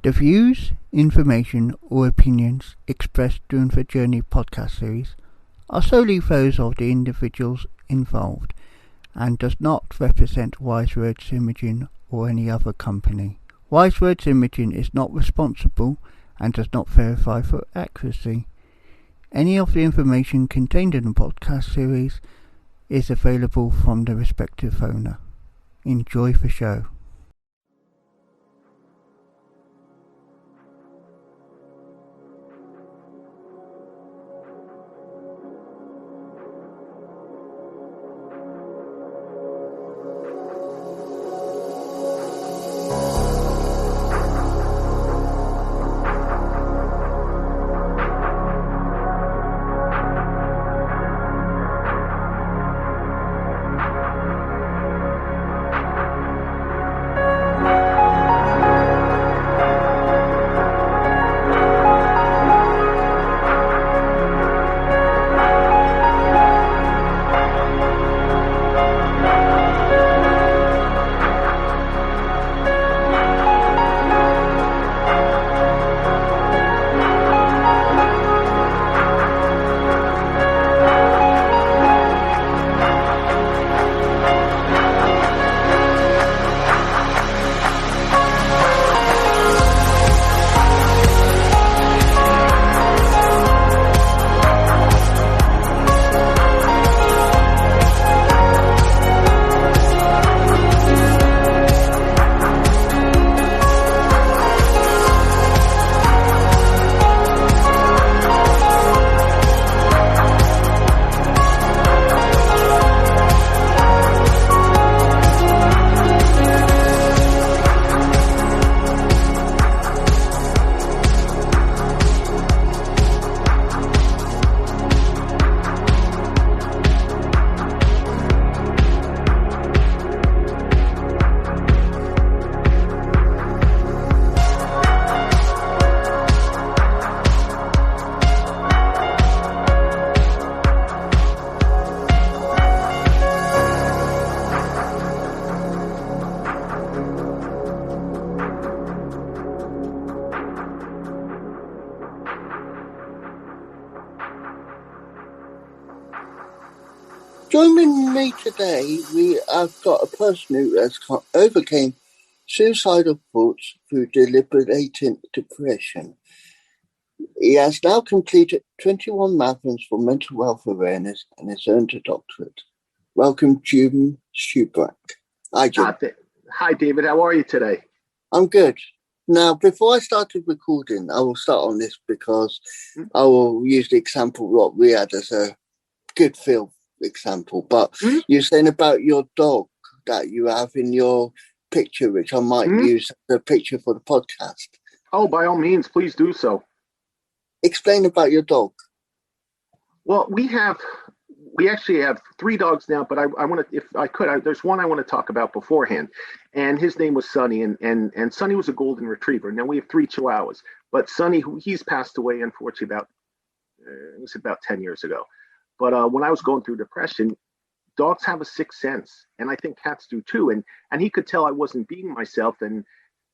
The views, information, or opinions expressed during the Journey podcast series are solely those of the individuals involved and does not represent Wise Words Imaging or any other company. Wise Words Imaging is not responsible and does not verify for accuracy. Any of the information contained in the podcast series is available from the respective owner. Enjoy the show. Joining me today, we have got a person who has overcame suicidal thoughts through deliberating depression. He has now completed 21 marathons for mental health awareness and has earned a doctorate. Welcome, Jim Schubach. Hi, Jim. Hi, David. How are you today? I'm good. Now, before I started recording, I will start on this because I will use the example what we had as a good film example. But you're saying about your dog that you have in your picture, which I might use the picture for the podcast. Oh, by all means, please do so. Explain about your dog. Well, we actually have 3 dogs now, but I want to, if I could, there's one I want to talk about beforehand, and his name was Sonny, and Sonny was a golden retriever. Now we have 3 Chihuahuas, but Sonny, he's passed away unfortunately about 10 years ago. But when I was going through depression, dogs have a sixth sense, and I think cats do too. And he could tell I wasn't being myself, and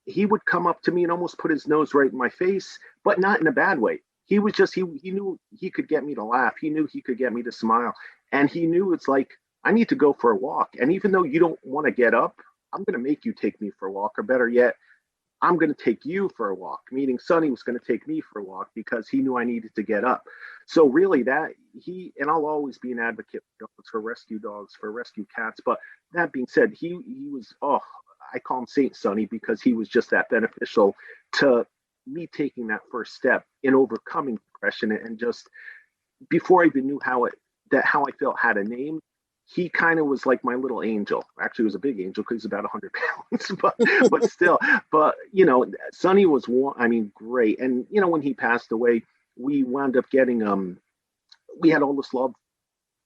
he would come up to me and almost put his nose right in my face, but not in a bad way. He was just, he knew he could get me to laugh. He knew he could get me to smile. And he knew it's like, I need to go for a walk. And even though you don't want to get up, I'm going to make you take me for a walk. Or better yet, I'm going to take you for a walk. Meaning Sonny was going to take me for a walk because he knew I needed to get up. So really and I'll always be an advocate for rescue dogs, for rescue cats. But that being said, he was, I call him Saint Sonny because he was just that beneficial to me taking that first step in overcoming depression. And just before I even knew how I felt had a name, he kind of was like my little angel. Actually, he was a big angel because he's about 100 pounds, but still. But, Sonny was great. And, when he passed away, we wound up getting, we had all this love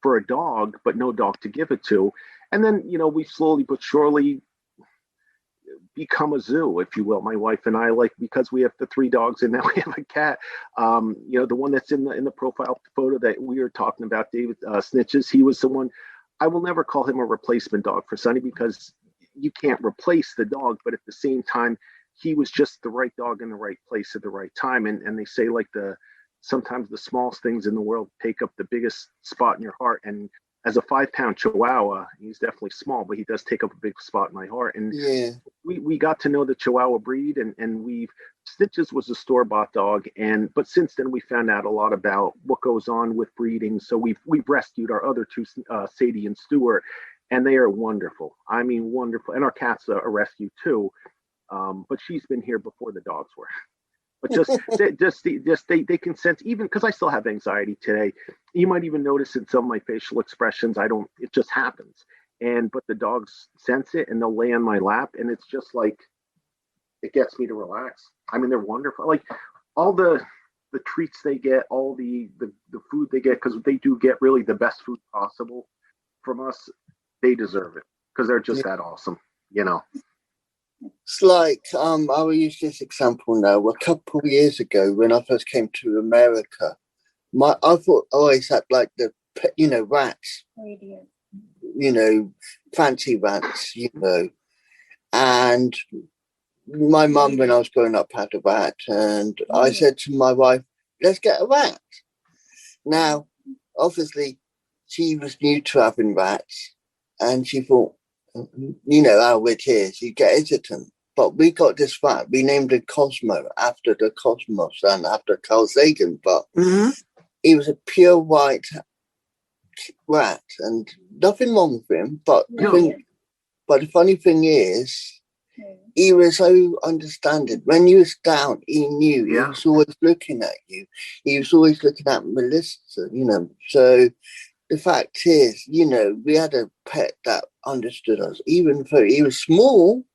for a dog, but no dog to give it to. And then, we slowly but surely become a zoo, if you will. My wife and I, because we have the 3 dogs and now we have a cat. The one that's in the profile photo that we were talking about, David Snitches, he was the one. I will never call him a replacement dog for Sonny because you can't replace the dog, but at the same time, he was just the right dog in the right place at the right time. And they say like sometimes the smallest things in the world take up the biggest spot in your heart. And as a 5-pound Chihuahua, he's definitely small, but he does take up a big spot in my heart. And Yeah. we got to know the Chihuahua breed, and Stitches was a store-bought dog, but since then we found out a lot about what goes on with breeding. So we've rescued our other two, Sadie and Stewart, and they are wonderful. I mean, wonderful. And our cat's a rescue too, but she's been here before the dogs were. But they can sense, even because I still have anxiety today. You might even notice in some of my facial expressions, it just happens. But the dogs sense it and they'll lay on my lap, and it's just like, it gets me to relax. I mean, they're wonderful. Like all the treats they get, all the food they get, because they do get really the best food possible from us. They deserve it because they're just that awesome, you know. It's like, I will use this example now. A couple of years ago, when I first came to America, I thought I always had like the, rats, fancy rats, and my mum, when I was growing up, had a rat, and I said to my wife, let's get a rat. Now, obviously, she was new to having rats, and she thought, how it is, you get hesitant. But we got this rat. We named it Cosmo after the cosmos and after Carl Sagan. But he was a pure white rat, and nothing wrong with him. But the funny thing is, he was so understanding. When you was down, he knew. He was always looking at you. He was always looking at Melissa. So. The fact is, we had a pet that understood us. Even though he was small,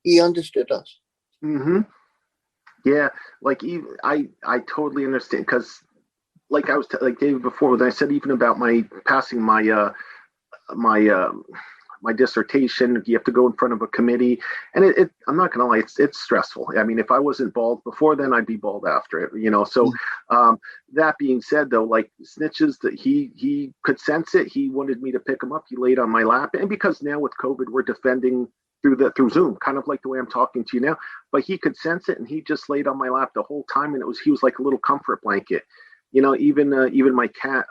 he understood us. Mm-hmm. Yeah, like I totally understand, because like I was like David before, when I said even about my passing my my dissertation, you have to go in front of a committee, and I'm not gonna lie, it's stressful. I mean, if I wasn't bald before then, I'd be bald after it, so that being said, though, like Snitches, that he could sense it. He wanted me to pick him up. He laid on my lap, and because now with COVID we're defending through Zoom, kind of like the way I'm talking to you now, but he could sense it, and he just laid on my lap the whole time, and he was like a little comfort blanket. Even my cat,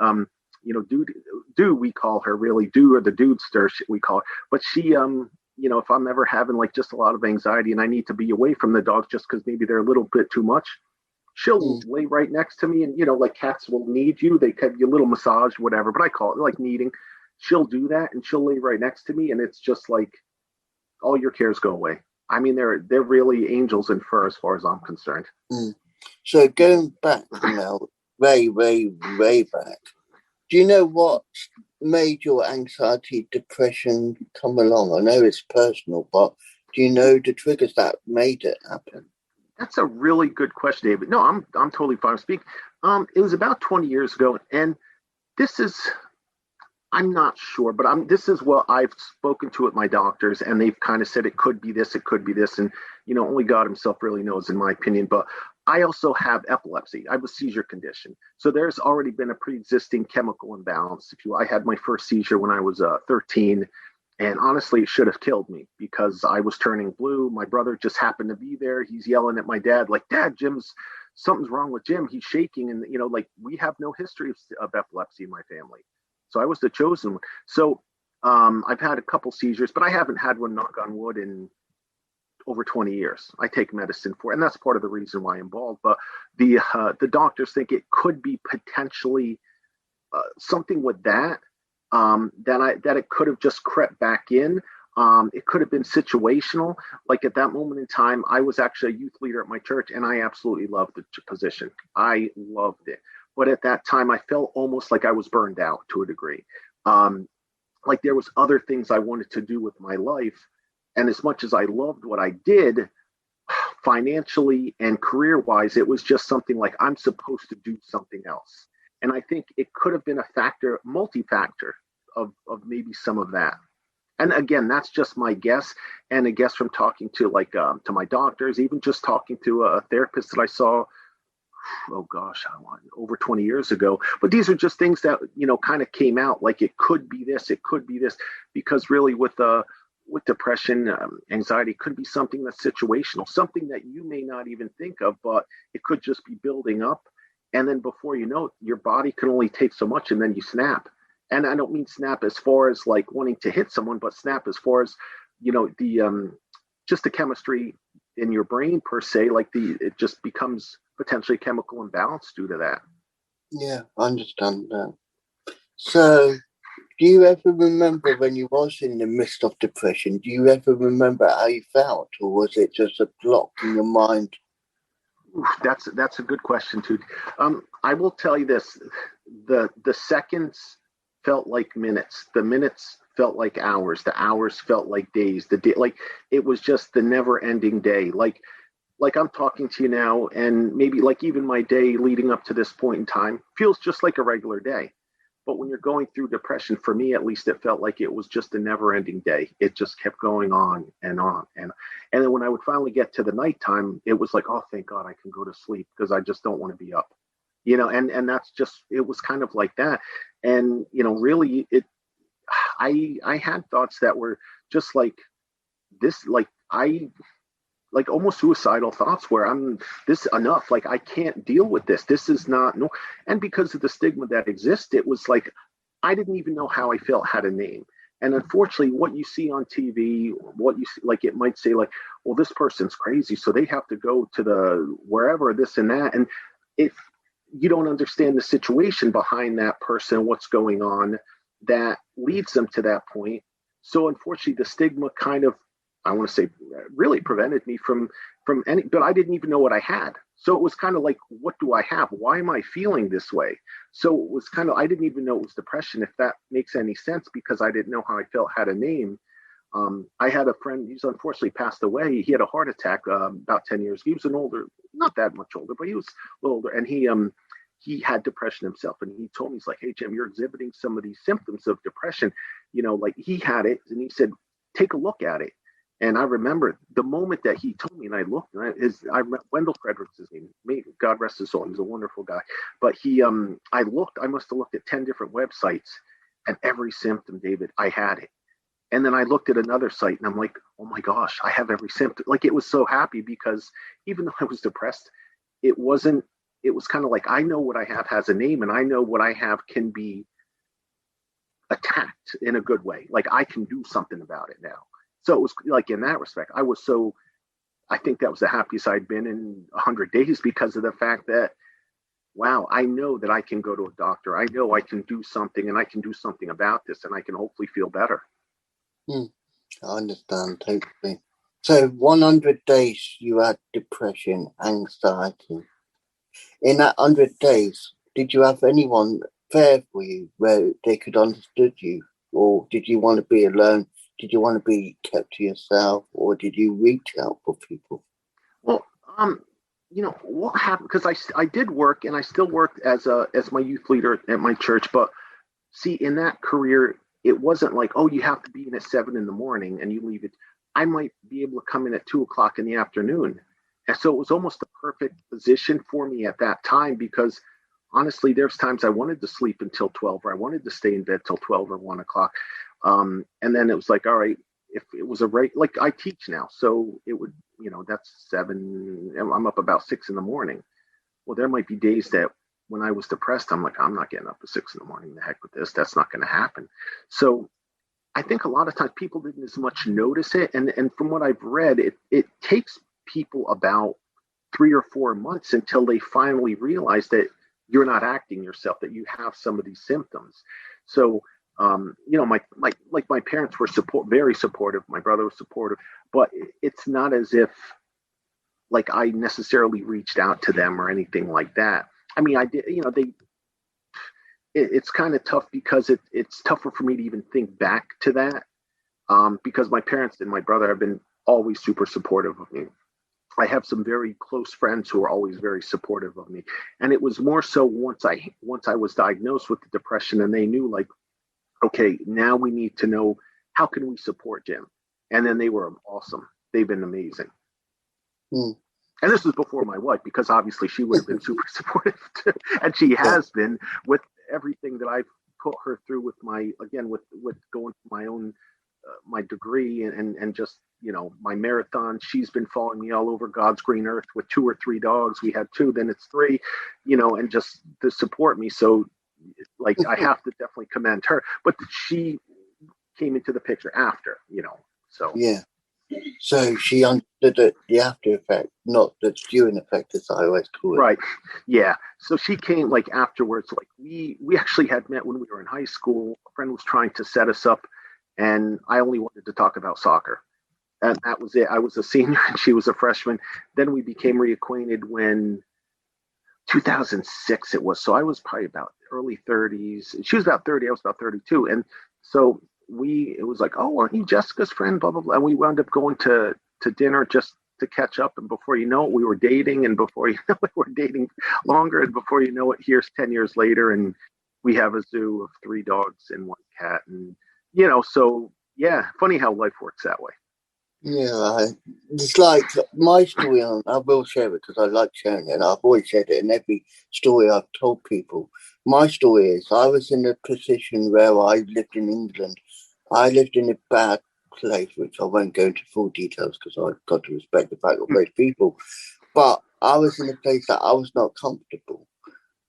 Dude, we call her, really, or the Dudester, we call her. But she, if I'm ever having like just a lot of anxiety and I need to be away from the dogs just because maybe they're a little bit too much, she'll lay right next to me. And, like cats will need you. They give you a little massage, whatever, but I call it like kneading. She'll do that and she'll lay right next to me. And it's just like all your cares go away. I mean, they're really angels in fur as far as I'm concerned. So going back way, way, way back, do you know what made your anxiety, depression come along? I know it's personal, but do you know the triggers that made it happen? That's a really good question, David. No, I'm totally fine to speak. It was about 20 years ago, and I'm not sure, but this is what I've spoken to with my doctors, and they've kind of said it could be this, and only God himself really knows, in my opinion. But I also have epilepsy. I have a seizure condition, so there's already been a pre-existing chemical imbalance. I had my first seizure when I was 13, and honestly, it should have killed me because I was turning blue. My brother just happened to be there. He's yelling at my dad, like, "Dad, something's wrong with Jim. He's shaking," and like we have no history of epilepsy in my family. So I was the chosen one. So I've had a couple seizures, but I haven't had one, knock on wood, in over 20 years. I take medicine for it, and that's part of the reason why I'm bald. But the doctors think it could be potentially something with that it could have just crept back in. It could have been situational. Like at that moment in time, I was actually a youth leader at my church, and I absolutely loved the position. I loved it. But at that time, I felt almost like I was burned out to a degree. Like there was other things I wanted to do with my life. And as much as I loved what I did, financially and career-wise, it was just something like I'm supposed to do something else. And I think it could have been a factor, multi-factor of maybe some of that. And again, that's just my guess, and a guess from talking to to my doctors, even just talking to a therapist that I saw, over 20 years ago. But these are just things that, kind of came out like it could be this, because really with with depression, anxiety could be something that's situational, something that you may not even think of, but it could just be building up. And then before you know it, your body can only take so much and then you snap. And I don't mean snap as far as like wanting to hit someone, but snap as far as, the just the chemistry in your brain per se, like it just becomes potentially chemical imbalance due to that. Yeah, I understand that. So, do you ever remember when you was in the midst of depression? Do you ever remember how you felt, or was it just a block in your mind? Oof, that's a good question too. I will tell you this: the seconds felt like minutes. The minutes felt like hours. The hours felt like days. The day, like it was just the never-ending day. Like I'm talking to you now, and maybe like even my day leading up to this point in time feels just like a regular day. But when you're going through depression, for me at least, it felt like it was just a never-ending day. It just kept going on and on. And then when I would finally get to the nighttime, it was like, oh, thank God I can go to sleep because I just don't want to be up. And that's just, it was kind of like that. And, really I had thoughts that were just like this, like almost suicidal thoughts where I'm this enough, like I can't deal with this. This is not no. And because of the stigma that exists, it was like I didn't even know how I felt had a name. And unfortunately, what you see on TV, what you see, like it might say like, well, this person's crazy, so they have to go to the wherever, this and that. And if you don't understand the situation behind that person, what's going on, that leads them to that point. So unfortunately, the stigma kind of, I want to say, really prevented me from any, but I didn't even know what I had. So it was kind of like, what do I have? Why am I feeling this way? So it was kind of, I didn't even know it was depression, if that makes any sense, because I didn't know how I felt had a name. I had a friend, he's unfortunately passed away. He had a heart attack about 10 years. He was an older, not that much older, but he was a little older. And he had depression himself. And he told me, he's like, hey, Jim, you're exhibiting some of these symptoms of depression. Like he had it. And he said, take a look at it. And I remember the moment that he told me, and I looked, and Wendell Fredericks, his name, God rest his soul. He was a wonderful guy. But I must have looked at 10 different websites, and every symptom, David, I had it. And then I looked at another site and I'm like, oh my gosh, I have every symptom. Like it was so happy because even though I was depressed, it was kind of like, I know what I have has a name, and I know what I have can be attacked in a good way. Like I can do something about it now. So it was like in that respect, I think that was the happiest I'd been in 100 days because of the fact that, wow, I know that I can go to a doctor. I know I can do something, and I can do something about this, and I can hopefully feel better. I understand totally. So 100 days you had depression, anxiety. In that 100 days, did you have anyone there for you where they could understand you? Or did you want to be alone? Did you want to be kept to yourself, or did you reach out for people? Well, what happened? Because I did work, and I still worked as my youth leader at my church. But see, in that career, it wasn't like, oh, you have to be in at 7 a.m. and you leave it. I might be able to come in at 2 o'clock in the afternoon, and so it was almost the perfect position for me at that time because honestly, there's times I wanted to sleep until 12, or I wanted to stay in bed till 12 or 1 o'clock. And then it was like, all right, if it was like I teach now, so it would, that's 7, I'm up about 6 in the morning. Well, there might be days that when I was depressed, I'm like, I'm not getting up at 6 in the morning. The heck with this. That's not going to happen. So I think a lot of times people didn't as much notice it. And from what I've read, it takes people about 3 or 4 months until they finally realize that you're not acting yourself, that you have some of these symptoms. So my parents were very supportive. My brother was supportive, but it's not as if like I necessarily reached out to them or anything like that. I mean, I did, it's kind of tough because it's tougher for me to even think back to that because my parents and my brother have been always super supportive of me. I have some very close friends who are always very supportive of me. And it was more so once I was diagnosed with the depression, and they knew like, okay, now we need to know how can we support Jim? And then they were awesome. They've been amazing. And this was before my wife, because obviously she would have been super supportive too. And she has been with everything that I've put her through with with going through my own my degree and just, my marathon. She's been following me all over God's green earth with 2 or 3 dogs. We had 2, then it's 3, and just to support me. So like, I have to definitely commend her, but she came into the picture after, so. Yeah. So she understood the after effect, not the during effect, as I always call it. Right. Yeah. So she came like afterwards. Like we actually had met when we were in high school. A friend was trying to set us up, and I only wanted to talk about soccer, and that was it. I was a senior and she was a freshman. Then we became reacquainted when 2006 it was. So I was probably about early 30s. She was about 30. I was about 32, and so it was like, oh, aren't you Jessica's friend? Blah blah blah. And we wound up going to dinner just to catch up. And before you know it, we were dating. And before you know it, we're dating longer. And before you know it, here's 10 years later, and we have a zoo of 3 dogs and 1 cat. And so yeah, funny how life works that way. Yeah, it's like my story, and I will share it because I like sharing it, and I've always said it in every story I've told people. My story is I was in a position where I lived in England. I lived in a bad place, which I won't go into full details because I've got to respect the fact of most people. But I was in a place that I was not comfortable.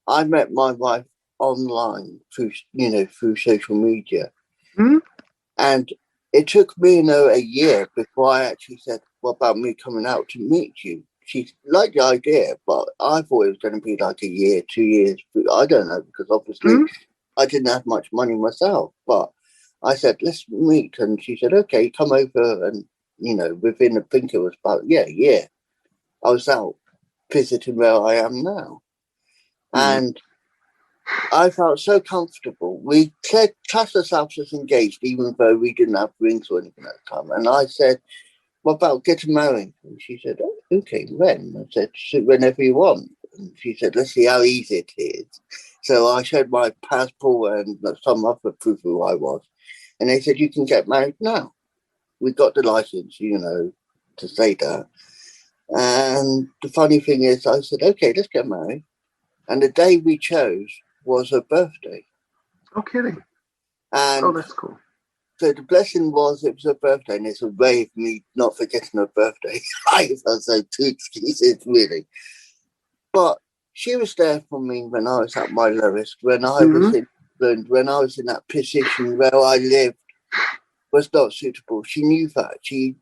I met my wife online through social media. Mm-hmm. And it took me, a year before I actually said, what about me coming out to meet you? She liked the idea, but I thought it was going to be like a year, 2 years. I don't know, because obviously I didn't have much money myself. But I said, let's meet. And she said, okay, come over. And, within, I think it was about, a year, I was out visiting where I am now. And I felt so comfortable. We classed ourselves as engaged, even though we didn't have rings or anything at the time. And I said, what about getting married? And she said, oh, okay, when? I said, whenever you want. And she said, let's see how easy it is. So I showed my passport and some other proof of who I was. And they said, you can get married now. We got the license, to say that. And the funny thing is, I said, okay, let's get married. And the day we chose was her birthday. No kidding. And that's cool. So the blessing was it was her birthday, and it's a way of me not forgetting her birthday. I so 2 excuses, really. But she was there for me when I was at my lowest, when I was in England, when I was in that position where I lived was not suitable. She knew that. She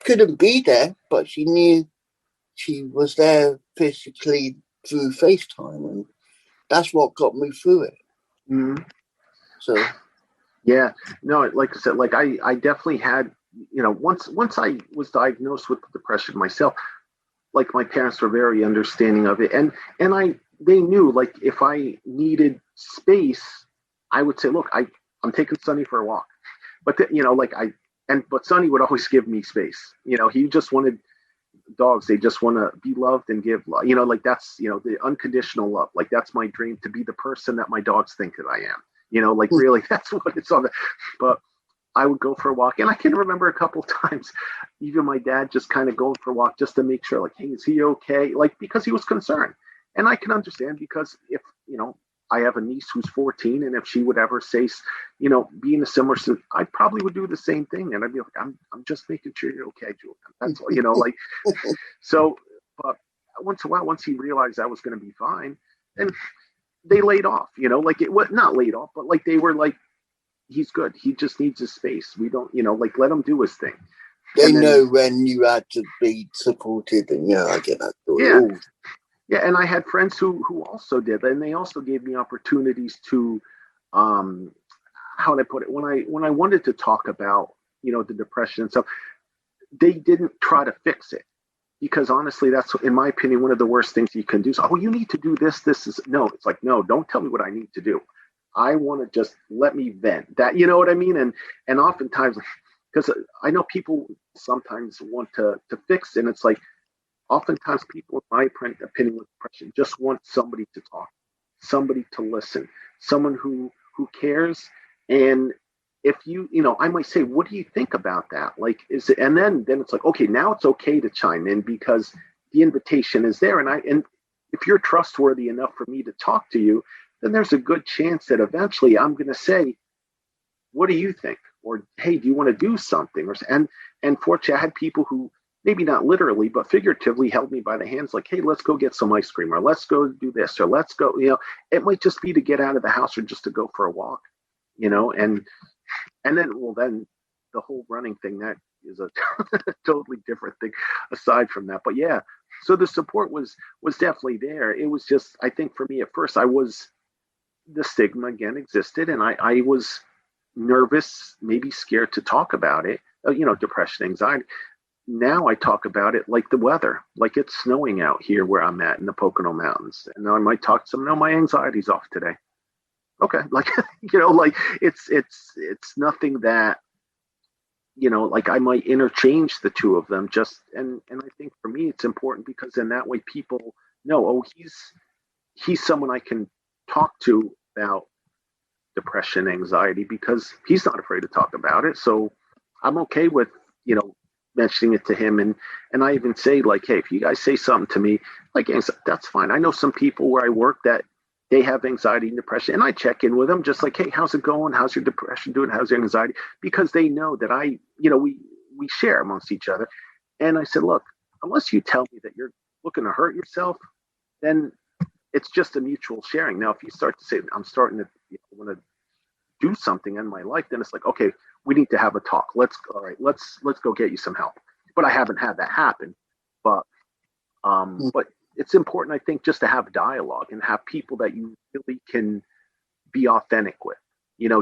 couldn't be there, but she knew she was there physically through FaceTime, and that's what got me through it. Mm-hmm. So, yeah, no, like I said, like I definitely had, once I was diagnosed with depression myself, like my parents were very understanding of it, and they knew, like, if I needed space, I would say, look, I'm taking Sonny for a walk, but but Sonny would always give me space. He just wanted dogs. They just want to be loved and give love. Like that's, the unconditional love. Like that's my dream, to be the person that my dogs think that I am. Like really, that's what it's on. But I would go for a walk, and I can remember a couple times, even my dad just kind of going for a walk just to make sure, like, hey, is he okay? Like, because he was concerned, and I can understand, because if I have a niece who's 14, and if she would ever say, be in a similar, I probably would do the same thing, and I'd be like, I'm just making sure you're okay, Julian. That's all, like. So, but once in a while, once he realized I was going to be fine, and they laid off, like it was not laid off, but like they were like, he's good. He just needs his space. We don't, like, let him do his thing. They know when you had to be supported, and I get that. Yeah. Yeah, and I had friends who also did, and they also gave me opportunities to, how would I put it? When I wanted to talk about, the depression and stuff, they didn't try to fix it, because honestly, that's, in my opinion, one of the worst things you can do. So, you need to do this. This is no. It's like, no, don't tell me what I need to do. I want to just let me vent. That, you know what I mean? And oftentimes, because I know people sometimes want to fix it, and it's like, oftentimes people, in my opinion, with depression, just want somebody to talk, somebody to listen, someone who cares. And if I might say, what do you think about that? Like, is it? And then it's like, okay, now it's okay to chime in, because the invitation is there. And if you're trustworthy enough for me to talk to you, then there's a good chance that eventually I'm going to say, what do you think? or hey, do you want to do something? And fortunately, I had people who maybe not literally but figuratively held me by the hands, like, hey, let's go get some ice cream, or let's go do this, or let's go. It might just be to get out of the house or just to go for a walk. And then the whole running thing, that is a totally different thing aside from that. But yeah, so the support was definitely there. It was just, I think for me at first, the stigma again existed, and I was nervous, maybe scared to talk about it. Depression, anxiety. Now I talk about it like the weather, like it's snowing out here where I'm at in the Pocono Mountains, and I might talk to them. No, my anxiety's off today. Okay, like like it's nothing that like I might interchange the two of them. And I think for me it's important, because in that way people know, oh, he's someone I can talk to about depression, anxiety, because he's not afraid to talk about it. So I'm okay with mentioning it to him, and I even say, like, hey, if you guys say something to me like that's fine. I know some people where I work that they have anxiety and depression, and I check in with them, just like, hey, how's it going? How's your depression doing? How's your anxiety? Because they know that we share amongst each other. And I said, look, unless you tell me that you're looking to hurt yourself, then it's just a mutual sharing. Now, if you start to say, I'm starting to want to do something in my life, then it's like, okay, we need to have a talk. Let's go get you some help. But I haven't had that happen. But it's important, I think, just to have dialogue and have people that you really can be authentic with.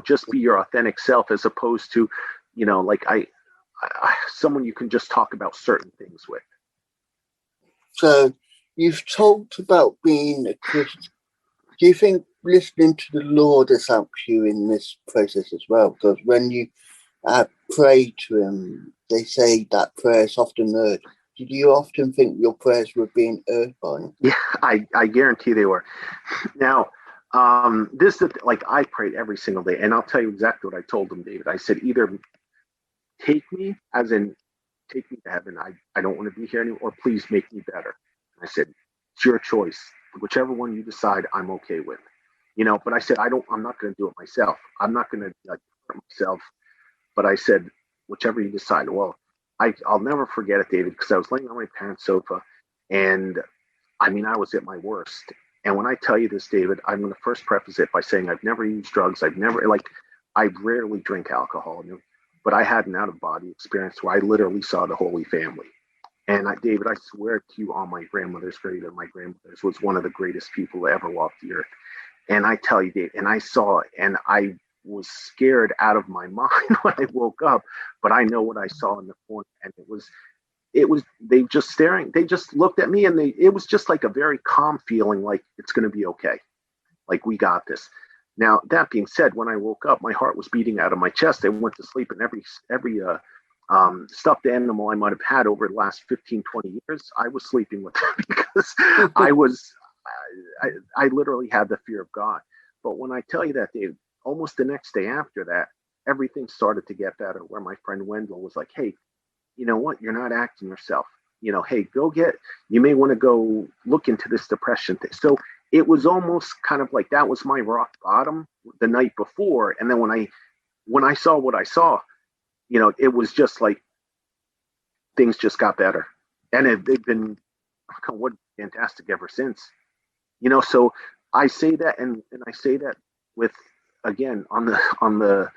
Just be your authentic self, as opposed to, like I someone you can just talk about certain things with. So you've talked about being a Christian. Do you think listening to the Lord has helped you in this process as well? Because when you pray to him, they say that prayer is often heard. Did you often think your prayers were being heard by him? Yeah, I guarantee they were. Now, this is like, I prayed every single day, and I'll tell you exactly what I told him, David. I said, either take me, as in take me to heaven. I don't want to be here anymore, or please make me better. And I said, it's your choice. Whichever one you decide, I'm okay with. But I said, I'm not going to do it myself. I'm not going to hurt myself. But I said, whichever you decide. Well, I'll never forget it, David, because I was laying on my parents' sofa, and I was at my worst. And when I tell you this, David, I'm going to first preface it by saying I've never used drugs. I rarely drink alcohol, but I had an out of body experience where I literally saw the Holy Family. And David, I swear to you on my grandmother's grave, that my grandmother's was one of the greatest people to ever walk the earth. And I tell you, Dave, and I saw it, and I was scared out of my mind when I woke up. But I know what I saw in the corner, and it was they just staring. They just looked at me, and it was just like a very calm feeling, like it's going to be okay, like we got this. Now, that being said, when I woke up, my heart was beating out of my chest. I went to sleep, and every stuffed animal I might have had over the last 15, 20 years, I was sleeping with them because I literally had the fear of God. But when I tell you that, Dave, almost the next day after that, everything started to get better, where my friend Wendell was like, hey, you know what? You're not acting yourself. Hey, you may want to go look into this depression thing. So it was almost kind of like that was my rock bottom the night before. And then when I saw what I saw, it was just like things just got better. And they've been what fantastic ever since. So I say that, and I say that with, again, on the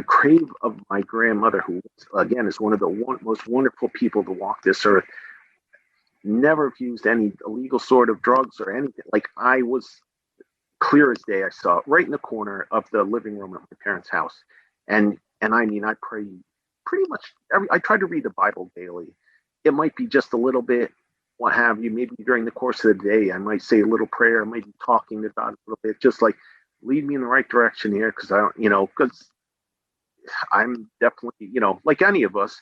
grave of my grandmother, who again is one of the most wonderful people to walk this earth. Never used any illegal sort of drugs or anything. Like, I was clear as day. I saw it right in the corner of the living room at my parents' house, and I pray pretty much I try to read the Bible daily. It might be just a little bit, what have you. Maybe during the course of the day, I might say a little prayer. I might be talking to God a little bit, just like, lead me in the right direction here, because because I'm definitely, like any of us,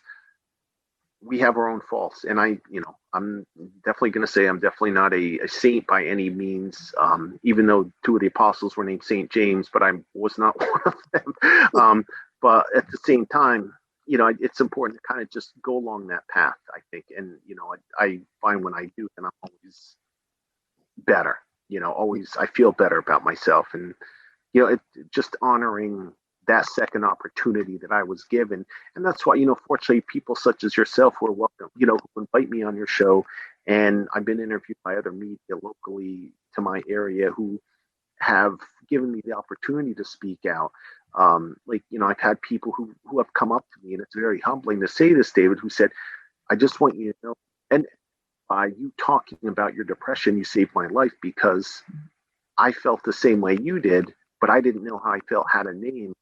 we have our own faults. And I'm definitely going to say I'm definitely not a saint by any means, even though two of the apostles were named Saint James, but I was not one of them. But at the same time, it's important to kind of just go along that path, I think. And, I find when I do, then I'm always better, always I feel better about myself. And, just honoring that second opportunity that I was given. And that's why, fortunately, people such as yourself who are welcome, who invite me on your show. And I've been interviewed by other media locally to my area who have given me the opportunity to speak out. I've had people who have come up to me, and it's very humbling to say this, David, who said, I just want you to know, and by you talking about your depression, you saved my life, because I felt the same way you did, but I didn't know how I felt, had a name.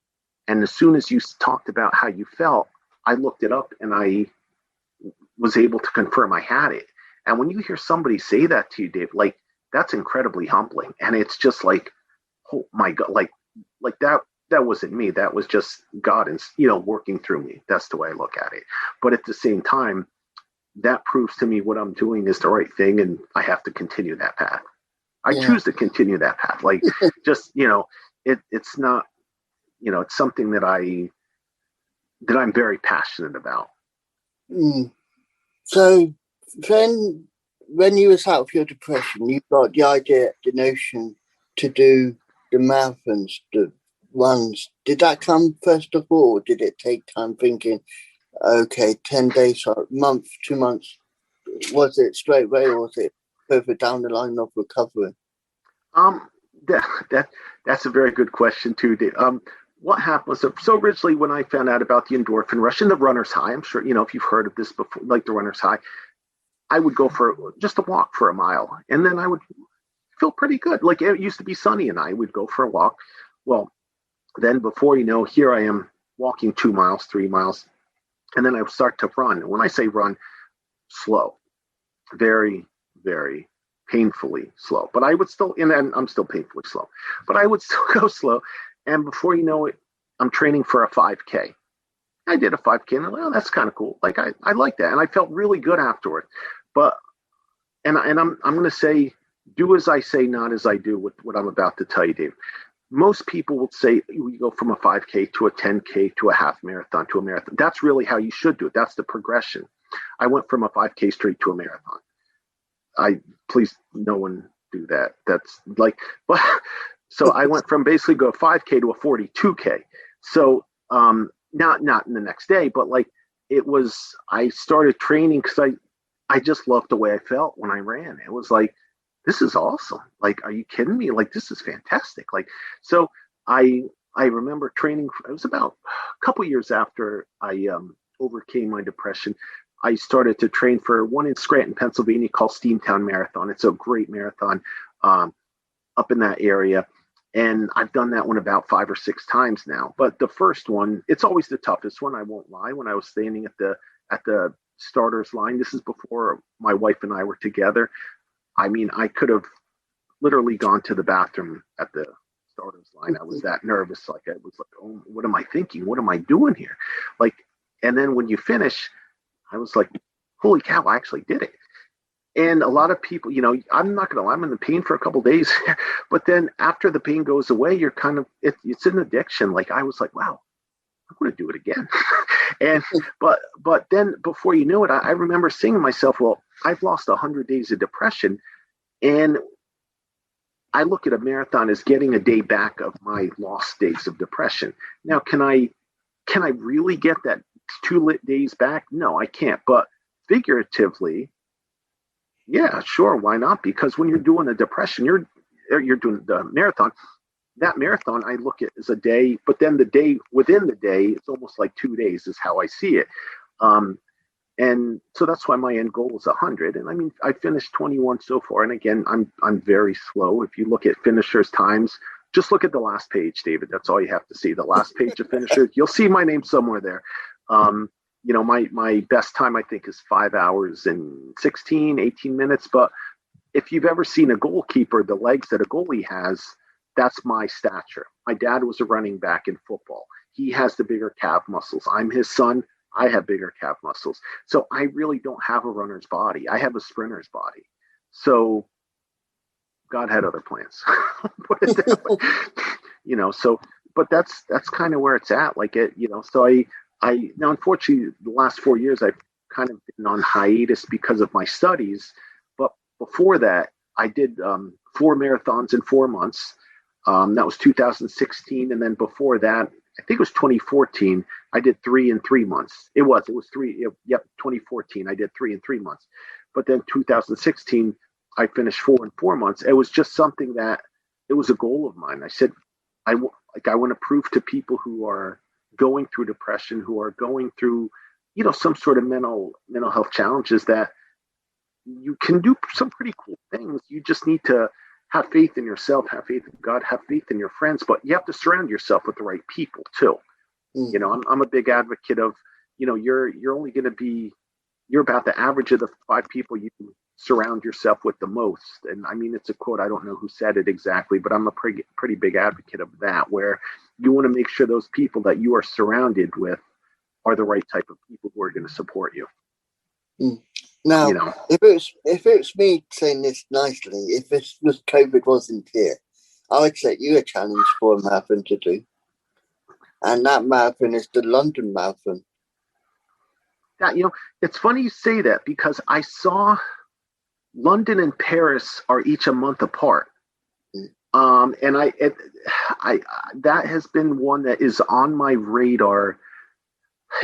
And as soon as you talked about how you felt, I looked it up and I was able to confirm I had it. And when you hear somebody say that to you, Dave, like, that's incredibly humbling. And it's just like, oh my God, like that wasn't me. That was just God and, working through me. That's the way I look at it. But at the same time, that proves to me what I'm doing is the right thing. And I have to continue that path. I choose to continue that path. Like, just, it's not, it's something that I'm very passionate about. So then when you was out of your depression, you got the idea, the notion to do the marathons, the runs. Did that come first of all, or did it take time thinking, okay, 10 days, a month, 2 months? Was it straight away, or was it further down the line of recovery? That's a very good question too, Dave. What happened was, so originally when I found out about the endorphin rush and the runner's high, I'm sure, if you've heard of this before, like the runner's high, I would go for just a walk for a mile, and then I would feel pretty good. Like, it used to be sunny and I would go for a walk. Well, then before you know, here I am walking 2 miles, 3 miles, and then I would start to run. And when I say run, slow, very, very painfully slow. But I would still, and I'm still painfully slow, but I would still go slow. And before you know it, I'm training for a 5K. I did a 5K, and I'm like, oh, that's kind of cool. Like, I like that, and I felt really good afterward. But I'm going to say, do as I say, not as I do, with what I'm about to tell you, Dave. Most people will say you go from a 5K to a 10K to a half marathon to a marathon. That's really how you should do it. That's the progression. I went from a 5K straight to a marathon. Please, no one do that. That's like, but so I went from basically go 5K to a 42K. So not in the next day, but like, I started training because I just loved the way I felt when I ran. It was like, this is awesome. Like, are you kidding me? Like, this is fantastic. Like, so I remember training. It was about a couple years after I overcame my depression. I started to train for one in Scranton, Pennsylvania, called Steamtown Marathon. It's a great marathon up in that area. And I've done that one about 5 or 6 times now. But the first one, it's always the toughest one, I won't lie. When I was standing at the starter's line, this is before my wife and I were together. I mean, I could have literally gone to the bathroom at the starter's line. I was that nervous. Like, I was like, oh, what am I thinking? What am I doing here? Like, and then when you finish, I was like, holy cow, I actually did it. And a lot of people, I'm not going to lie, I'm in the pain for a couple of days, but then after the pain goes away, you're kind of, it's an addiction. Like, I was like, wow, I'm going to do it again. And, but then before you knew it, I remember saying to myself, well, I've lost 100 days of depression. And I look at a marathon as getting a day back of my lost days of depression. Now, can I really get that 2 days back? No, I can't. But figuratively, yeah, sure. Why not? Because when you're doing a depression, you're doing the marathon. That marathon I look at as a day, but then the day within the day, it's almost like 2 days is how I see it. And so that's why my end goal is 100. And I mean, I finished 21 so far. And again, I'm very slow. If you look at finishers' times, just look at the last page, David. That's all you have to see. The last page of finishers. You'll see my name somewhere there. My best time, I think, is 5 hours and 16, 18 minutes. But if you've ever seen a goalkeeper, the legs that a goalie has, that's my stature. My dad was a running back in football. He has the bigger calf muscles. I'm his son. I have bigger calf muscles. So I really don't have a runner's body. I have a sprinter's body. So God had other plans. Put it that way. But that's kind of where it's at. Like, so I now, unfortunately, the last 4 years, I've kind of been on hiatus because of my studies. But before that, I did 4 marathons in 4 months. That was 2016. And then before that, I think it was 2014. I did 3 in 3 months. It was 2014. I did 3 in 3 months. But then 2016, I finished 4 in 4 months. It was just something that it was a goal of mine. I said, I want to prove to people who are going through depression, who are going through, some sort of mental health challenges, that you can do some pretty cool things. You just need to have faith in yourself, have faith in God, have faith in your friends, but you have to surround yourself with the right people too. I'm a big advocate of, you're only going to be, you're about the average of the 5 people you surround yourself with the most. And I mean, it's a quote, I don't know who said it exactly, but I'm a pretty big advocate of that, where you want to make sure those people that you are surrounded with are the right type of people who are going to support you. Now, if it's me saying this nicely, if this was COVID wasn't here, I would set you a challenge for a marathon to do. And that marathon is the London Marathon. That, it's funny you say that, because I saw London and Paris are each a month apart. And I that has been one that is on my radar.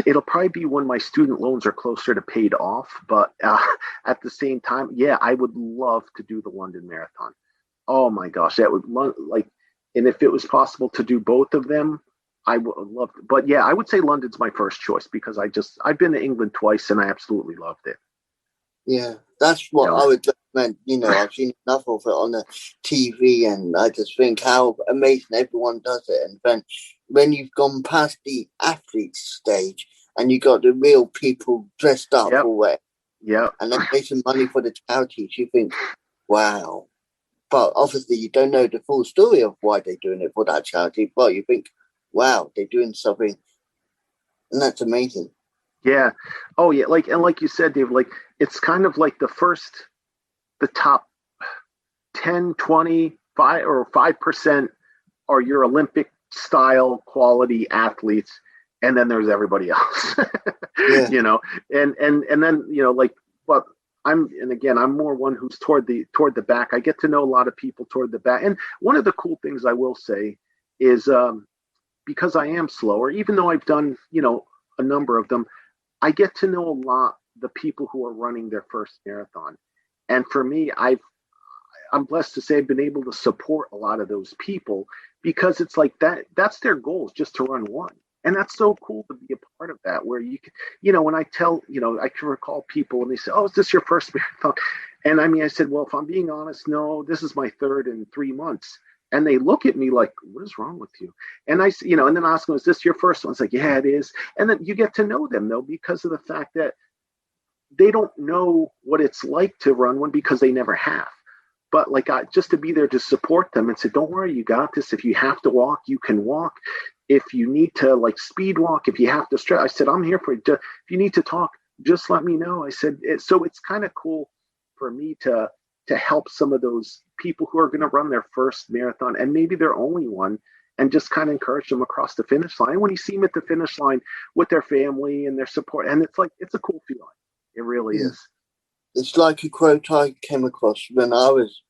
It'll probably be when my student loans are closer to paid off. But at the same time, yeah, I would love to do the London Marathon. Oh my gosh, that would and if it was possible to do both of them, I would love to. But yeah, I would say London's my first choice, because I've been to England twice and I absolutely loved it. Yeah, that's what I would recommend. I've seen enough of it on the TV, and I just think how amazing everyone does it. And then when you've gone past the athlete stage and you got the real people dressed up for it, and they're raising money for the charities, you think, wow. But obviously, you don't know the full story of why they're doing it for that charity. But you think, wow, they're doing something, and that's amazing. Yeah. Oh, yeah. Like you said, Dave, it's kind of like the top 10, 20, 5% are your Olympic style quality athletes. And then there's everybody else, and then, but I'm more one who's toward the back. I get to know a lot of people toward the back. And one of the cool things I will say is, because I am slower, even though I've done, a number of them, I get to know a lot the people who are running their first marathon. And for me, I'm blessed to say I've been able to support a lot of those people, because it's like that's their goal, just to run one. And that's so cool to be a part of that, where you can, when I tell, I can recall people and they say, oh, is this your first marathon? And I said, well, if I'm being honest, no, this is my third in 3 months. And they look at me like, what is wrong with you? And and then I ask them, is this your first one? It's like, yeah, it is. And then you get to know them, though, because of the fact that they don't know what it's like to run one, because they never have. But just to be there to support them and say, don't worry, you got this. If you have to walk, you can walk. If you need to speed walk, if you have to stretch, I said, I'm here for it. If you need to talk, just let me know. I said, so it's kind of cool for me to help some of those people who are going to run their first marathon, and maybe their only one, and just kind of encourage them across the finish line. When you see them at the finish line with their family and their support, and it's a cool feeling. It really is. It's like a quote I came across when I was,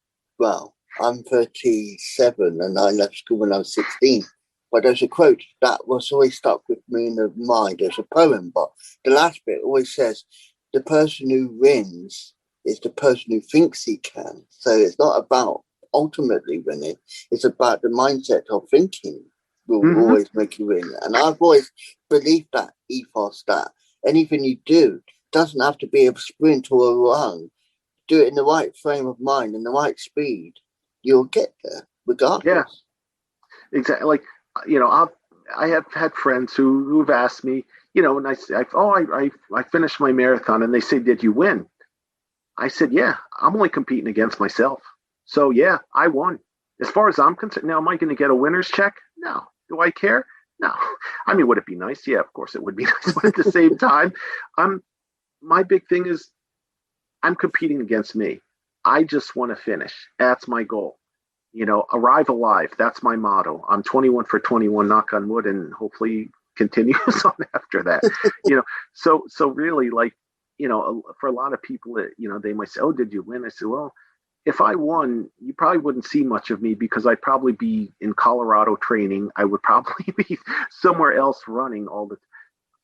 I'm 37 and I left school when I was 16. But there's a quote that was always stuck with me in the mind. There's a poem, but the last bit always says, the person who wins is the person who thinks he can. So it's not about ultimately winning. It's about the mindset of thinking will always make you win. And I've always believed that ethos, that anything you do doesn't have to be a sprint or a run. Do it in the right frame of mind and the right speed. You'll get there regardless. Yeah, exactly. I have had friends who've asked me, and I say, I finished my marathon, and they say, did you win? I said, yeah, I'm only competing against myself. So, yeah, I won. As far as I'm concerned, now, am I going to get a winner's check? No. Do I care? No. Would it be nice? Yeah, of course it would be nice. But at the same time, my big thing is I'm competing against me. I just want to finish. That's my goal. Arrive alive. That's my motto. I'm 21 for 21, knock on wood, and hopefully continues on after that. So really, for a lot of people, they might say, oh, did you win? I said, well, if I won, you probably wouldn't see much of me because I'd probably be in Colorado training. I would probably be somewhere else running all the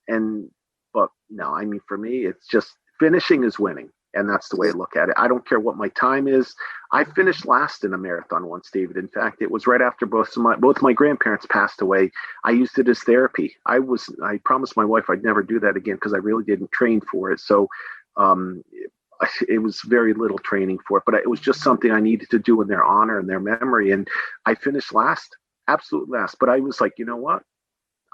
and but no, I mean for me, it's just finishing is winning, and that's the way I look at it. I don't care what my time is. I finished last in a marathon once, David. In fact, it was right after both my grandparents passed away. I used it as therapy. I promised my wife I'd never do that again because I really didn't train for it. So um, it was very little training for it, but it was just something I needed to do in their honor and their memory. And I finished last, absolute last. But I was like, you know what?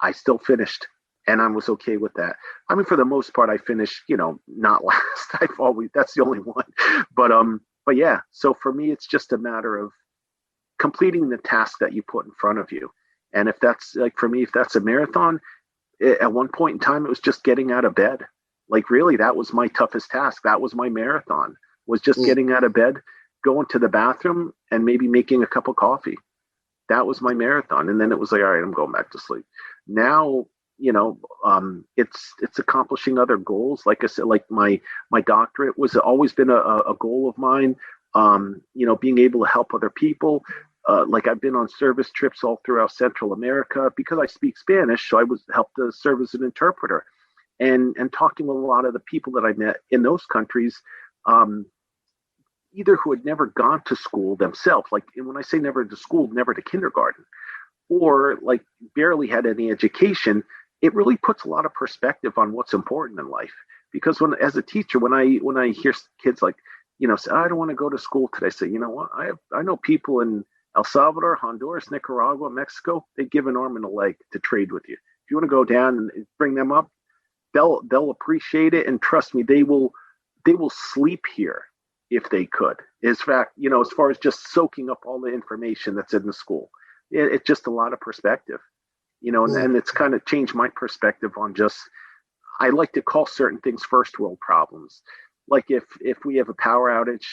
I still finished, and I was okay with that. I mean, for the most part, I finished, not last. That's the only one. But yeah. So for me, it's just a matter of completing the task that you put in front of you. And if that's like for me, if that's a marathon, at one point in time, it was just getting out of bed. Like really, that was my toughest task. That was my marathon, was just getting out of bed, going to the bathroom, and maybe making a cup of coffee. That was my marathon. And then it was like, all right, I'm going back to sleep. Now, it's accomplishing other goals. Like I said, like my doctorate was always been a goal of mine. Being able to help other people. Like I've been on service trips all throughout Central America because I speak Spanish. So I was helped to serve as an interpreter. And talking with a lot of the people that I met in those countries, either who had never gone to school themselves, like, and when I say never to school, never to kindergarten, or like barely had any education, it really puts a lot of perspective on what's important in life. Because as a teacher, when I hear kids like, say, I don't want to go to school today, I say, you know what, I know people in El Salvador, Honduras, Nicaragua, Mexico, they give an arm and a leg to trade with you. If you want to go down and bring them up, they'll appreciate it, and trust me, they will sleep here if they could. In fact, as far as just soaking up all the information that's in the school, it's just a lot of perspective, and it's kind of changed my perspective on just, I like to call certain things first world problems. Like if we have a power outage,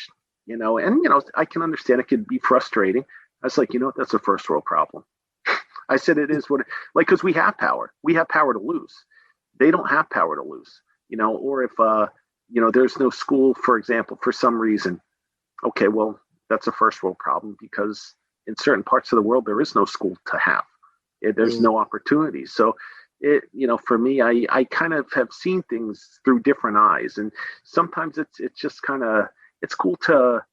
I can understand it could be frustrating. I was like, that's a first world problem. I said it is what, because we have power to lose. They don't have power to lose, or if, there's no school, for example, for some reason. Okay, well, that's a first world problem because in certain parts of the world, there is no school to have. There's no opportunities. So, for me, I kind of have seen things through different eyes. And sometimes it's just kind of, it's cool to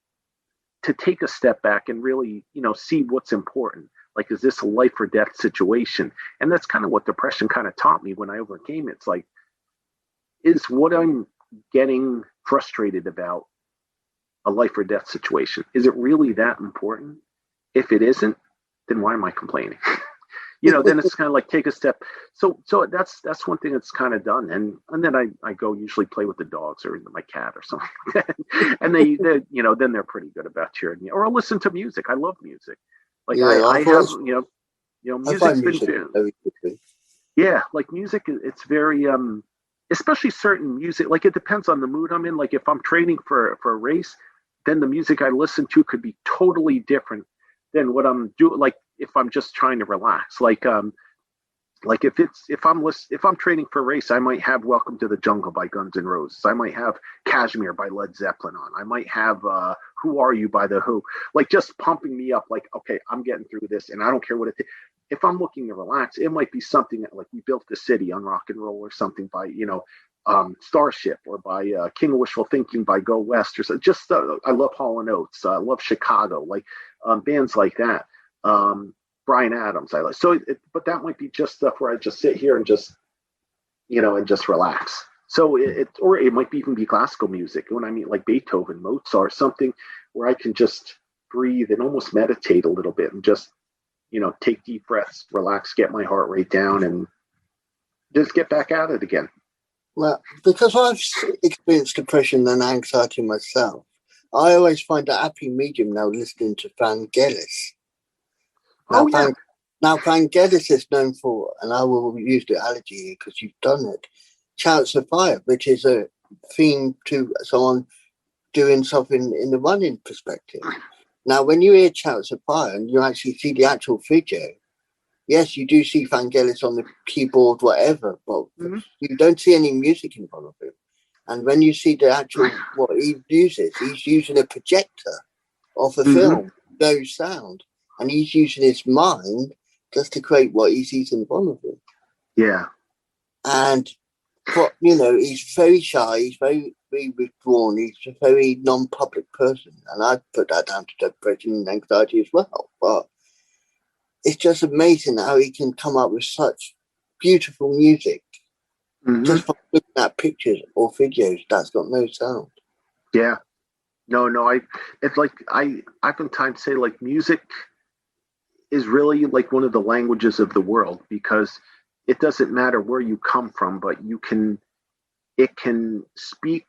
take a step back and really, see what's important. Like, is this a life or death situation? And that's kind of what depression kind of taught me when I overcame it. It's like, is what I'm getting frustrated about a life or death situation? Is it really that important? If it isn't, then why am I complaining? Then it's kind of like take a step. So that's one thing that's kind of done. And then I go usually play with the dogs or my cat or something like that. And they then they're pretty good about cheering me. Or I'll listen to music. I love music. Like I have, music's been very quickly. Yeah, like music, it's very, especially certain music. Like it depends on the mood I'm in. Like if I'm training for a race, then the music I listen to could be totally different than what I'm doing. Like if I'm just trying to relax, like if I'm training for a race, I might have Welcome to the Jungle by Guns N' Roses. I might have Kashmir by Led Zeppelin on. I might have Who Are You by The Who, like just pumping me up. Like, okay, I'm getting through this, and I don't care what it is. If I'm looking to relax, it might be something that, like, We Built the City on Rock and Roll, or something by Starship, or by King of Wishful Thinking by Go West, or so. Just I love Hall and Oates. I love Chicago, like bands like that. Brian Adams, I like. So, but that might be just stuff where I just sit here and just, and just relax. So or it might even be classical music. When I mean like Beethoven, Mozart, something where I can just breathe and almost meditate a little bit and just, take deep breaths, relax, get my heart rate down, and just get back at it again. Well, because I've experienced depression and anxiety myself, I always find a happy medium now listening to Vangelis. Now, Vangelis is known for, and I will use the analogy here because you've done it, Chariots of Fire, which is a theme to someone doing something in the running perspective. Now, when you hear Chariots of Fire and you actually see the actual video, yes, you do see Vangelis on the keyboard, whatever, but you don't see any music in front of him. And when you see the actual, what he uses, he's using a projector of a film, no sound. And he's using his mind just to create what he sees in front of him. Yeah. And, but, you know, he's very shy, he's very, very withdrawn, he's a very non-public person. And I'd put that down to depression and anxiety as well. But it's just amazing how he can come up with such beautiful music just from looking at pictures or videos that's got no sound. Yeah. No, it's like I oftentimes say like music is really like one of the languages of the world, because it doesn't matter where you come from, but it can speak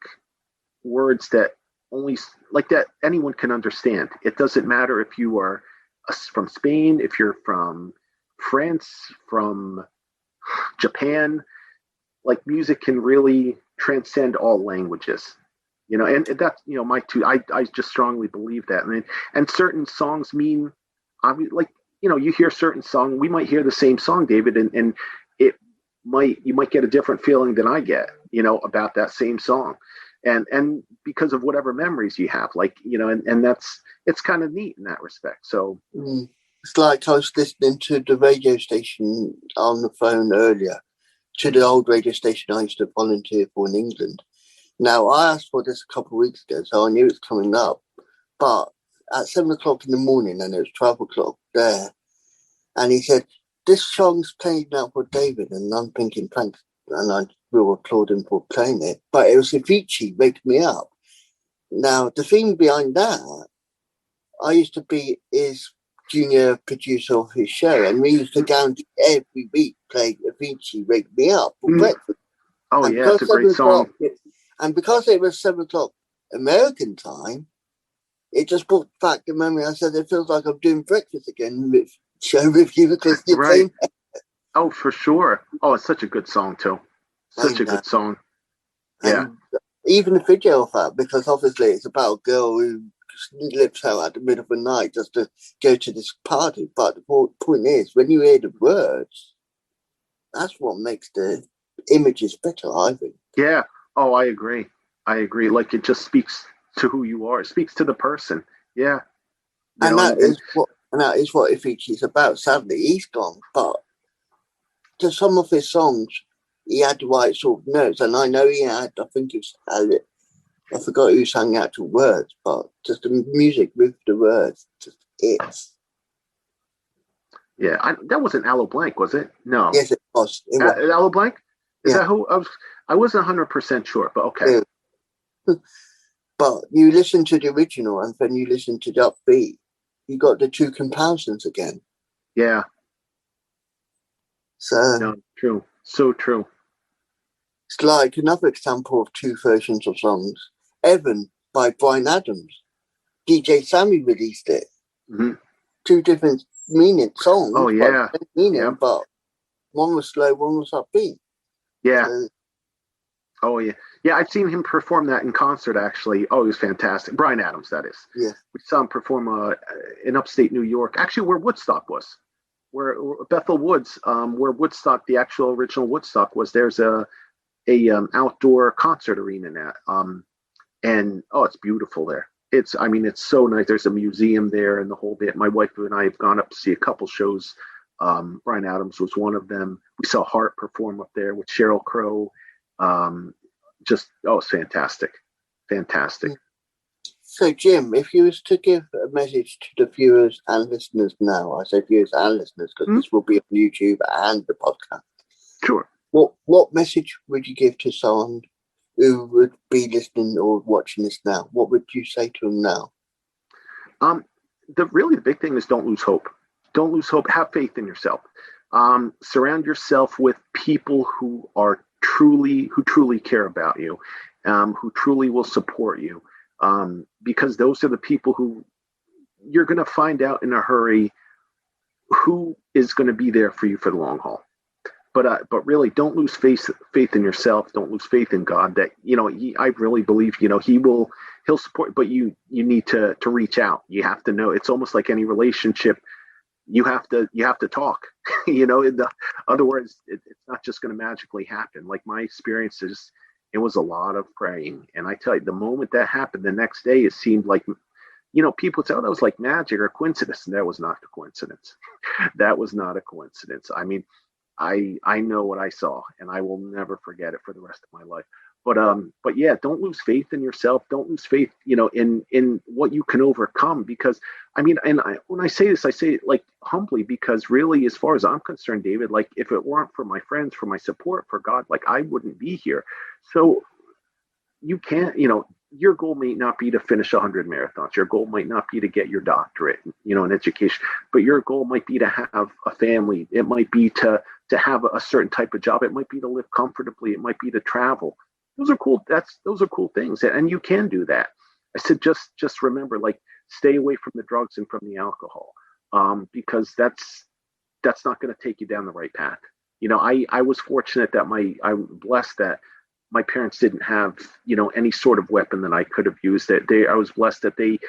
words that only like that anyone can understand. It doesn't matter if you are from Spain, if you're from France, from Japan, like music can really transcend all languages. And that's my two. I just strongly believe that. And certain songs mean, I mean, like you hear certain song, we might hear the same song, David, and you might get a different feeling than I get, about that same song, and because of whatever memories you have, like and it's kind of neat in that respect. So it's like I was listening to the radio station on the phone earlier, to the old radio station I used to volunteer for in England. Now, I asked for this a couple of weeks ago, so I knew it was coming up. But at 7 o'clock in the morning, and it was 12 o'clock there, and he said, this song's playing now for David. And I'm thinking, thanks. And I will applaud him for playing it. But it was Avicii, Wake Me Up. Now, the thing behind that, I used to be his junior producer of his show, and we used to guarantee every week play Avicii, Wake Me Up for breakfast. Oh, and yeah, it's a great song. And because it was 7 o'clock American time, it just brought back the memory. I said, it feels like I'm doing breakfast again with show review because you're playing. Oh, for sure. Oh, it's such a good song, too. Such a good song. Yeah. And even the video of that, because obviously it's about a girl who lips out at the middle of the night just to go to this party. But the point is, when you hear the words, that's what makes the images better, I think. Yeah. Oh, I agree. Like, it just speaks to who you are. It speaks to the person. Yeah. That is what Avicii's about. Sadly, he's gone. But to some of his songs, he had the right sort of notes. And I know he had, I think it's, I forgot who sang the actual words, but just the music with the words, just it's. Yeah, that wasn't Aloe Blanc, was it? No. Yes, it was. Aloe Blanc? Is that who? I wasn't 100% sure, but okay. Yeah. But you listen to the original and then you listen to the upbeat, you got the two comparisons again. Yeah. So no, true. So true. It's like another example of two versions of songs. Evan by Bryan Adams. DJ Sammy released it. Mm-hmm. Two different meaning songs. Oh, yeah. But one was slow, one was upbeat. Yeah. Oh, yeah. Yeah, I've seen him perform that in concert, actually. Oh, he was fantastic. Bryan Adams, that is. Yeah. We saw him perform in upstate New York, actually where Woodstock was, where Bethel Woods, where Woodstock, the actual original Woodstock was. There's a outdoor concert arena now. And, it's beautiful there. It's so nice. There's a museum there and the whole bit. My wife and I have gone up to see a couple shows. Bryan Adams was one of them. We saw Hart perform up there with Sheryl Crow. It's fantastic. Fantastic. So, Jim, if you was to give a message to the viewers and listeners now, I say viewers and listeners because this will be on YouTube and the podcast. Sure. What message would you give to someone who would be listening or watching this now? What would you say to them now? The big thing is don't lose hope. Don't lose hope. Have faith in yourself. Surround yourself with people who truly care about you, who truly will support you, because those are the people who you're going to find out in a hurry who is going to be there for you for the long haul. But really, don't lose faith in yourself. Don't lose faith in God. That I really believe He'll support. But you need to reach out. You have to know. It's almost like any relationship. You have to talk. In other words, it's not just going to magically happen. Like my experience is, it was a lot of praying. And I tell you, the moment that happened, the next day, it seemed like people say, oh, that was like magic or coincidence. And that was not a coincidence. That was not a coincidence. I mean, I know what I saw, and I will never forget it for the rest of my life. But yeah, don't lose faith in yourself. Don't lose faith, in what you can overcome. Because I mean, when I say this, I say it like humbly, because really, as far as I'm concerned, David, like if it weren't for my friends, for my support, for God, like I wouldn't be here. So you can't, your goal may not be to finish 100 marathons. Your goal might not be to get your doctorate, in education, but your goal might be to have a family. It might be to have a certain type of job. It might be to live comfortably. It might be to travel. Those are cool. Those are cool things. And you can do that. I said, just remember, like, stay away from the drugs and from the alcohol, because that's not going to take you down the right path. I was fortunate that I'm blessed that my parents didn't have, any sort of weapon that I could have used. I was blessed that they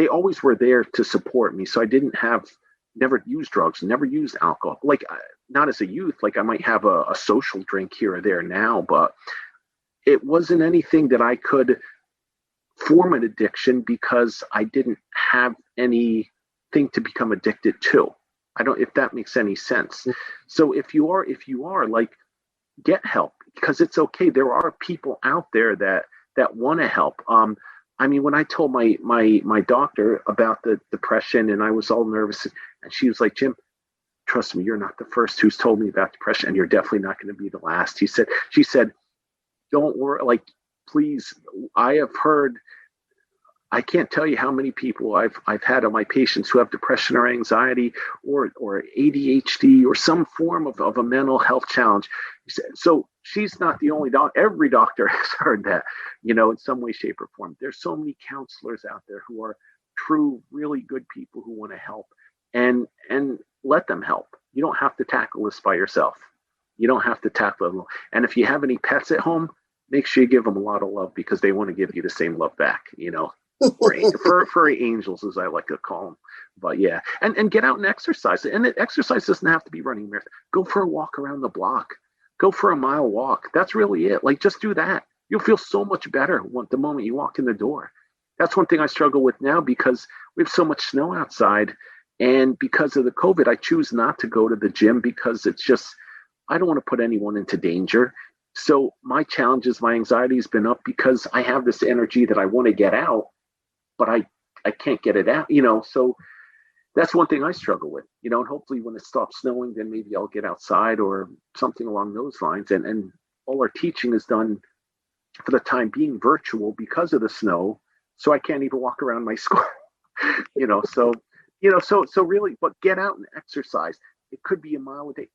always were there to support me. So I never used drugs, never used alcohol. Like, not as a youth, like I might have a social drink here or there now, but it wasn't anything that I could form an addiction, because I didn't have anything to become addicted to. I don't, if that makes any sense. So if you are like, get help, because it's okay. There are people out there that want to help. I mean, when I told my doctor about the depression, and I was all nervous, and she was like, Jim, trust me, you're not the first who's told me about depression, and you're definitely not going to be the last. She said, don't worry, like, please, I have heard, I can't tell you how many people I've had on my patients who have depression or anxiety or ADHD or some form of a mental health challenge. So she's not the only doctor. Every doctor has heard that, in some way, shape, or form. There's so many counselors out there who are true, really good people who want to help, and let them help. You don't have to tackle this by yourself. You don't have to tackle it alone. And if you have any pets at home, make sure you give them a lot of love, because they want to give you the same love back, or furry angels, as I like to call them. But yeah, and get out and exercise. And exercise doesn't have to be running marathon. Go for a walk around the block. Go for a mile walk. That's really it. Like, just do that. You'll feel so much better the moment you walk in the door. That's one thing I struggle with now, because we have so much snow outside, and because of the COVID, I choose not to go to the gym, because it's just, I don't want to put anyone into danger. So my challenges, my anxiety has been up, because I have this energy that I want to get out, but I can't get it out, so that's one thing I struggle with, and hopefully when it stops snowing, then maybe I'll get outside or something along those lines. And all our teaching is done for the time being virtual because of the snow. So I can't even walk around my school, so really, but get out and exercise. It could be a mile a day.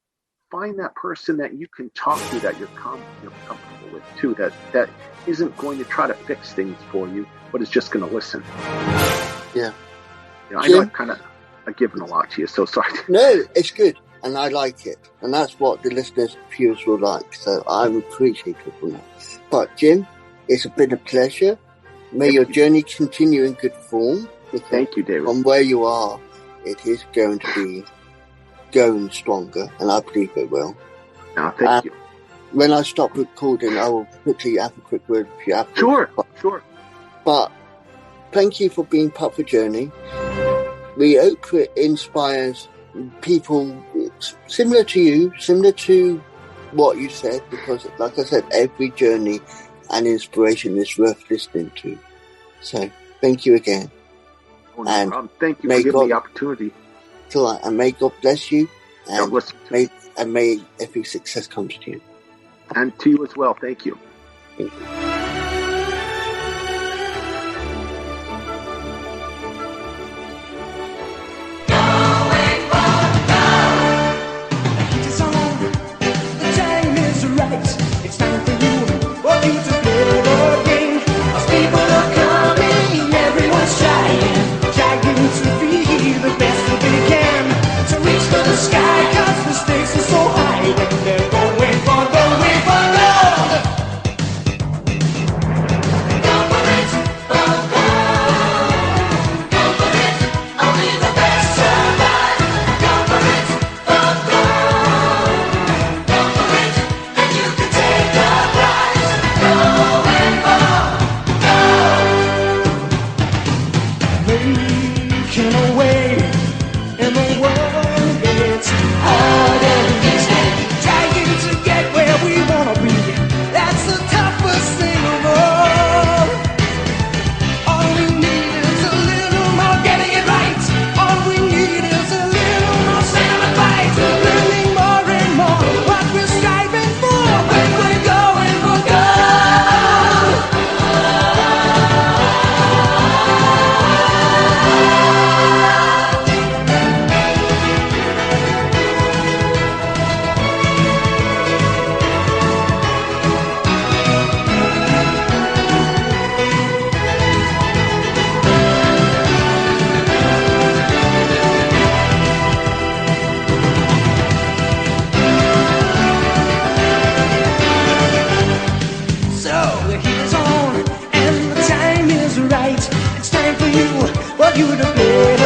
Find that person that you can talk to, that you're comfortable with too, that isn't going to try to fix things for you, but is just going to listen. Yeah. I know I've given a lot to you, so sorry. No, it's good, and I like it, and that's what the listeners, viewers will like. So I'm appreciative for that. But Jim, it's been a pleasure. May your journey continue in good form. Thank you, David. From where you are, it is going to be going stronger, and I believe it will. No, thank you. When I stop recording, I will quickly have a quick word with you. Sure. But thank you for being part of the journey. We hope it inspires people similar to you, similar to what you said, because, like I said, every journey and inspiration is worth listening to. So, thank you again. Oh, no problem. Thank you for giving me the opportunity. And may God bless you, and God bless you. May every success comes to you. And to you as well. Thank you. Thank you. you, well, you're the best.